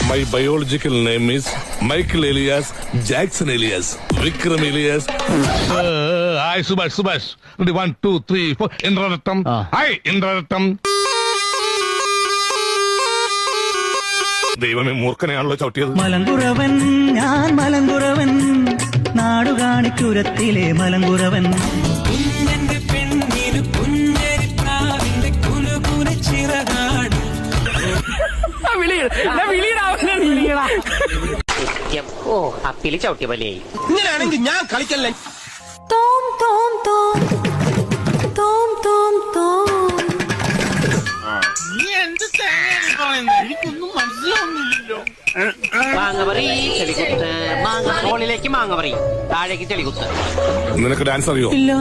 My biological name is Michael Elias Jackson Elias Vikram Elias. Hi, Subhash. 1, 2, 3, 4. Indrarattam. Hi, Indrarattam. ദൈവമേ, മൂർഖനെയാണല്ലോ ചവിട്ടിയത്. മലങ്കുറവൻ, ഞാൻ മലങ്കുറവൻ, നാടുകാണിക്കുരത്തിലെ മലങ്കുറവൻ. കുഞ്ഞന്റെ പെണ്ണിന് കുഞ്ഞരിപ്രാവിന്റെ കുലുകുല ചിറകാണ്. ഓ, അപ്പില് ചവിട്ടിയ പോലെയായി. ഇങ്ങനെയാണെങ്കിൽ ഞാൻ കളിക്കല്ലേ. തോം തോം തോം തോം തോം തോം. മാങ്ങ പറി ചെളികുത്ത്, മാങ്ങ മുകളിലേക്ക് മാങ്ങ പറി, താഴേക്ക് ചെളികുത്ത്. നിനക്ക് ഡാൻസ് അറിയോ? ഇല്ല.